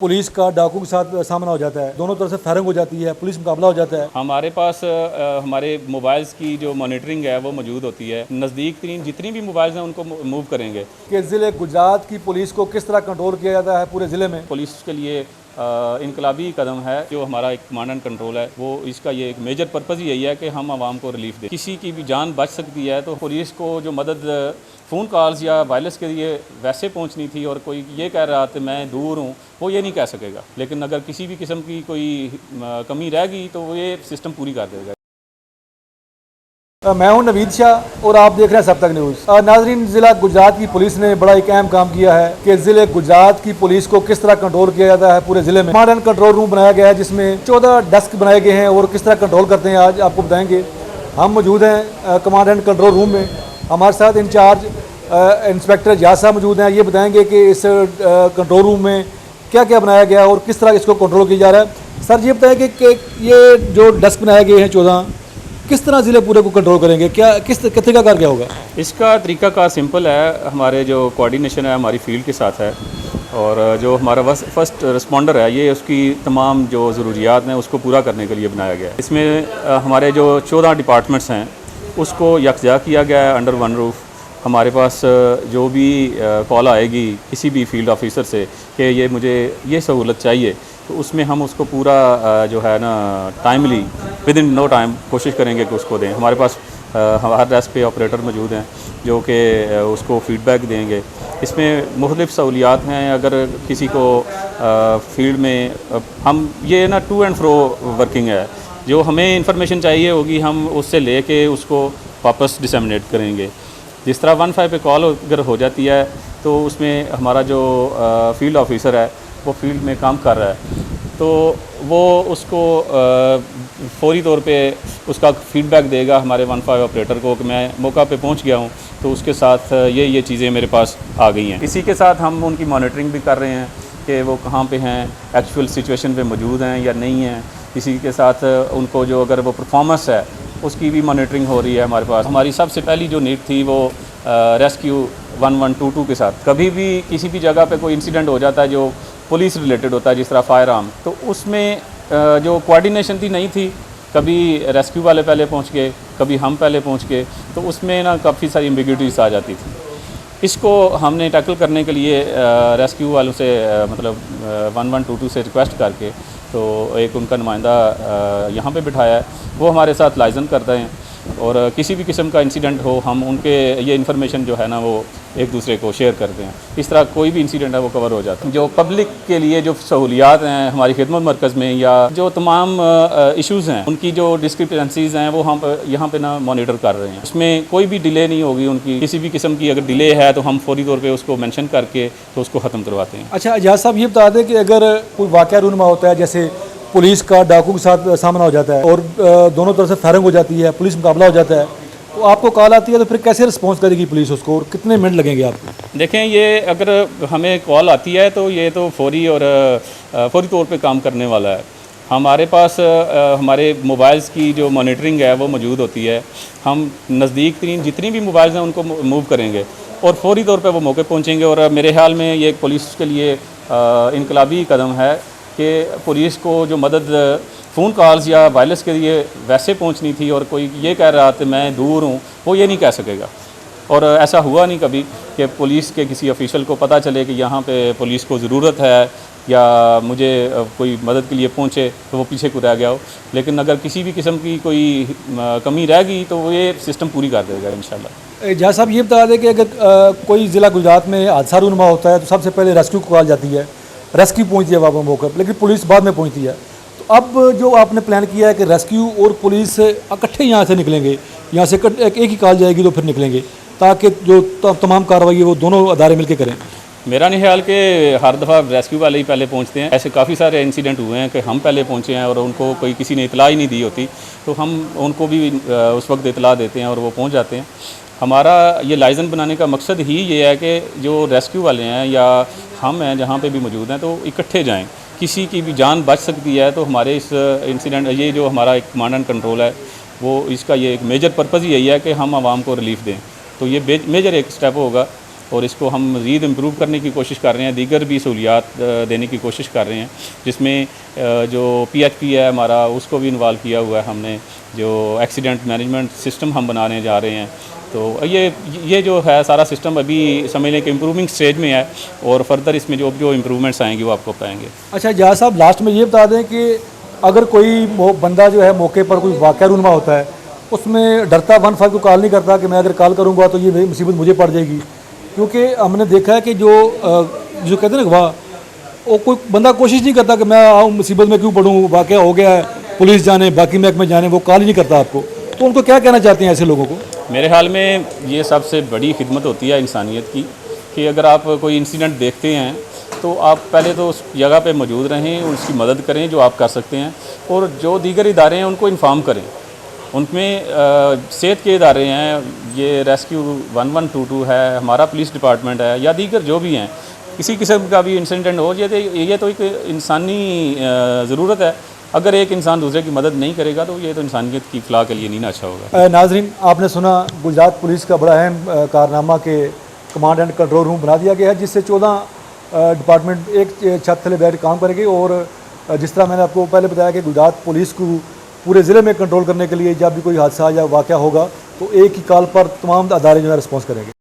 Police का डाकू के साथ सामना हो जाता है, दोनों तरफ से फायरिंग हो जाती है, पुलिस मुकाबला हो जाता है। हमारे पास हमारे मोबाइल्स की जो मॉनिटरिंग है वो मौजूद होती है। नज़दीक तरीन जितनी भी मोबाइल्स हैं उनको मूव करेंगे। कि ज़िले गुजरात की पुलिस को किस तरह कंट्रोल किया जाता है पूरे ज़िले में। पुलिस के लिए इनकलाबी कदम है जो हमारा एक कमांड एंड कंट्रोल है, वो इसका ये एक मेजर पर्पज़ यही है कि हम आवाम को रिलीफ दें। किसी की भी जान बच सकती है तो पुलिस को जो मदद फ़ोन कॉल्स या वायरलेस के लिए वैसे पहुंचनी थी और कोई ये कह रहा था मैं दूर हूं, वो ये नहीं कह सकेगा। लेकिन अगर किसी भी किस्म की कोई कमी रह गई तो वो ये सिस्टम पूरी कर देगा। मैं हूं नवीद शाह और आप देख रहे हैं सब तक न्यूज़। नाजरीन, ज़िला गुजरात की पुलिस ने बड़ा एक अहम काम किया है कि ज़िले गुजरात की पुलिस को किस तरह कंट्रोल किया जाता है पूरे ज़िले में। कमांड एंड कंट्रोल रूम बनाया गया है जिसमें 14 डेस्क बनाए गए हैं और किस तरह कंट्रोल करते हैं आज आपको बताएंगे। हम मौजूद हैं कमांड एंड कंट्रोल रूम में। हमारे साथ इंचार्ज इंस्पेक्टर एजाज साहब मौजूद हैं। ये बताएंगे कि इस कंट्रोल रूम में क्या क्या बनाया गया है और किस तरह इसको कंट्रोल किया जा रहा है। सर ये बताएं कि ये जो डेस्क बनाए गए हैं 14, किस तरह ज़िले पूरे को कंट्रोल करेंगे, क्या किस कितने का क्या होगा? इसका तरीक़ाकार सिंपल है। हमारे जो कोऑर्डिनेशन है हमारी फील्ड के साथ है और जो हमारा फर्स्ट रिस्पॉन्डर है ये उसकी तमाम जो ज़रूरियात हैं उसको पूरा करने के लिए बनाया गया है। इसमें हमारे जो 14 डिपार्टमेंट्स हैं उसको यकजा किया गया है अंडर वन रूफ। हमारे पास जो भी कॉल आएगी किसी भी फील्ड ऑफिसर से कि ये मुझे ये सहूलत चाहिए तो उसमें हम उसको पूरा जो है ना timely within no time कोशिश करेंगे कि उसको दें। हमारे पास हर डेस्क पे ऑपरेटर मौजूद हैं जो कि उसको फीडबैक देंगे। इसमें मुख्तलिफ़ सहूलियात हैं। अगर किसी को फील्ड में हम ये ना टू एंड फ्रो वर्किंग है, जो हमें इंफॉर्मेशन चाहिए होगी हम उससे ले कर उसको वापस डिसमिनेट करेंगे। जिस तरह 15 पे कॉल अगर हो जाती है तो उसमें हमारा जो फील्ड ऑफिसर है वो फील्ड में काम कर रहा है तो वो उसको फौरी तौर पे उसका फीडबैक देगा हमारे 15 ऑपरेटर को कि मैं मौका पे पहुंच गया हूं, तो उसके साथ ये चीज़ें मेरे पास आ गई हैं। इसी के साथ हम उनकी मॉनिटरिंग भी कर रहे हैं कि वो कहाँ पे हैं, एक्चुअल सिचुएशन पे मौजूद हैं या नहीं हैं। इसी के साथ उनको जो अगर वो परफॉर्मेंस है उसकी भी मॉनिटरिंग हो रही है हमारे पास। हमारी सबसे पहली जो नीड थी वो रेस्क्यू 1122 के साथ। कभी भी किसी भी जगह पे कोई इंसिडेंट हो जाता है जो पुलिस रिलेटेड होता है, जिस तरह फायर आर्म, तो उसमें जो कोऑर्डिनेशन थी नहीं थी। कभी रेस्क्यू वाले पहले पहुंच गए, कभी हम पहले पहुंच गए, तो उसमें ना काफ़ी सारी एम्बिग्यूटीज आ जाती थी। इसको हमने टैकल करने के लिए रेस्क्यू वालों से मतलब 1122 से रिक्वेस्ट करके तो एक उनका नुमाइंदा यहाँ पे बिठाया है, वो हमारे साथ लाइजन करते हैं और किसी भी किस्म का इंसिडेंट हो हम उनके ये इन्फॉर्मेशन जो है ना वो एक दूसरे को शेयर करते हैं। इस तरह कोई भी इंसिडेंट है वो कवर हो जाता है। जो पब्लिक के लिए जो सहूलियात हैं हमारी खिदमत मरकज़ में या जो तमाम इश्यूज़ हैं उनकी जो डिस्क्रिपेंसीज़ हैं वो हम यहाँ पे ना मॉनिटर कर रहे हैं। उसमें कोई भी डिले नहीं होगी। उनकी किसी भी किस्म की अगर डिले है तो हम फौरी तौर पर उसको मैंशन करके तो उसको ख़त्म करवाते हैं। अच्छा एजाज साहब, ये बता दें कि अगर कोई वाक़या रूनमा होता है, जैसे पुलिस का डाकू के साथ सामना हो जाता है और दोनों तरफ से फायरिंग हो जाती है, पुलिस मुकाबला हो जाता है, तो आपको कॉल आती है तो फिर कैसे रिस्पॉन्स करेगी पुलिस उसको और कितने मिनट लगेंगे आपको? देखें, ये अगर हमें कॉल आती है तो ये तो फौरी तौर पे काम करने वाला है। हमारे पास हमारे मोबाइल्स की जो मॉनिटरिंग है वो मौजूद होती है। हम नज़दीक तरीन जितनी भी मोबाइल्स हैं उनको मूव करेंगे और फौरी तौर पे वो मौके पहुंचेंगे। और मेरे ख्याल में ये पुलिस के लिए इनकलाबी कदम है कि पुलिस को जो मदद फ़ोन कॉल्स या वायरलेस के लिए वैसे पहुंचनी थी और कोई ये कह रहा था मैं दूर हूं, वो ये नहीं कह सकेगा। और ऐसा हुआ नहीं कभी कि पुलिस के किसी ऑफिशियल को पता चले कि यहाँ पे पुलिस को ज़रूरत है या मुझे कोई मदद के लिए पहुँचे तो वो पीछे को रह गया हो। लेकिन अगर किसी भी किस्म की कोई कमी रह गई तो वो ये सिस्टम पूरी कर देगा इंशाल्लाह। एजाज साहब, ये बता दें कि अगर कोई ज़िला गुजरात में हादसा रूनमा होता है तो सबसे पहले रेस्क्यू कॉल जाती है, रेस्क्यू पहुंचती है वहाँ मौके पर, लेकिन पुलिस बाद में पहुंचती है। तो अब जो आपने प्लान किया है कि रेस्क्यू और पुलिस इकट्ठे यहाँ से निकलेंगे, यहाँ से एक ही कॉल जाएगी तो फिर निकलेंगे, ताकि जो तमाम कार्रवाई है वो दोनों अदारे मिलकर करें। मेरा नहीं ख्याल कि हर दफ़ा रेस्क्यू वाले ही पहले पहुंचते हैं। ऐसे काफ़ी सारे इंसिडेंट हुए हैं कि हम पहले पहुंचे हैं और उनको कोई किसी ने इतला ही नहीं दी होती, तो हम उनको भी उस वक्त इतला देते हैं और वो पहुँच जाते हैं। हमारा ये लाइजन बनाने का मकसद ही ये है कि जो रेस्क्यू वाले हैं या हम हैं जहाँ पे भी मौजूद हैं तो इकट्ठे जाएं। किसी की भी जान बच सकती है तो हमारे इस इंसिडेंट ये जो हमारा एक कमांड एंड कंट्रोल है वो इसका ये एक मेजर पर्पज़ ही यही है कि हम आवाम को रिलीफ दें। तो ये मेजर एक स्टेप होगा और इसको हम मज़ीद इम्प्रूव करने की कोशिश कर रहे हैं, दीगर भी सहूलियात देने की कोशिश कर रहे हैं, जिसमें जो PHP है हमारा उसको भी इन्वॉल्व किया हुआ है हमने, जो एक्सीडेंट मैनेजमेंट सिस्टम हम बनाने जा रहे हैं। तो ये जो है सारा सिस्टम अभी समझ लें कि इम्प्रूविंग स्टेज में है, और फर्दर इसमें जो जो इम्प्रूवमेंट्स आएंगे वो आपको बताएंगे। अच्छा जहाँ साहब, लास्ट में ये बता दें कि अगर कोई बंदा जो है मौके पर कोई वाक़या रूनमा होता है, उसमें डरता 15 को कॉल नहीं करता कि मैं अगर कॉल करूँगा तो ये मुसीबत मुझे पड़ जाएगी, क्योंकि हमने देखा है कि जो कहते हैं ना वाह, वो कोई बंदा कोशिश नहीं करता कि मैं आऊँ मुसीबत में क्यों पढ़ूँ, वाक़या हो गया है, पुलिस जाने बाकी महकमे जाने, वो कॉल ही नहीं करता आपको। तो उनको क्या कहना चाहते हैं ऐसे लोगों को? मेरे ख्याल में ये सबसे बड़ी खिदमत होती है इंसानियत की, कि अगर आप कोई इंसिडेंट देखते हैं तो आप पहले तो उस जगह पे मौजूद रहें और उसकी मदद करें जो आप कर सकते हैं, और जो दीगर इदारे हैं उनको इन्फॉर्म करें। उनमें सेहत के इदारे हैं, ये रेस्क्यू 1122 है, हमारा पुलिस डिपार्टमेंट है, या दीगर जो भी हैं, किसी किस्म का भी इंसिडेंट हो, ये तो एक इंसानी ज़रूरत है। अगर एक इंसान दूसरे की मदद नहीं करेगा तो ये तो इंसानियत की फलाह के लिए नहीं ना अच्छा होगा। नाजरीन, आपने सुना गुजरात पुलिस का बड़ा अहम कारनामा के कमांड एंड कंट्रोल रूम बना दिया गया है, जिससे 14 डिपार्टमेंट एक छत तले बैठ काम करेंगे। और जिस तरह मैंने आपको पहले बताया कि गुजरात पुलिस को पूरे ज़िले में कंट्रोल करने के लिए जब भी कोई हादसा या वाक़या होगा तो एक ही कॉल पर तमाम अदारे जो है रिस्पॉन्स करेंगे।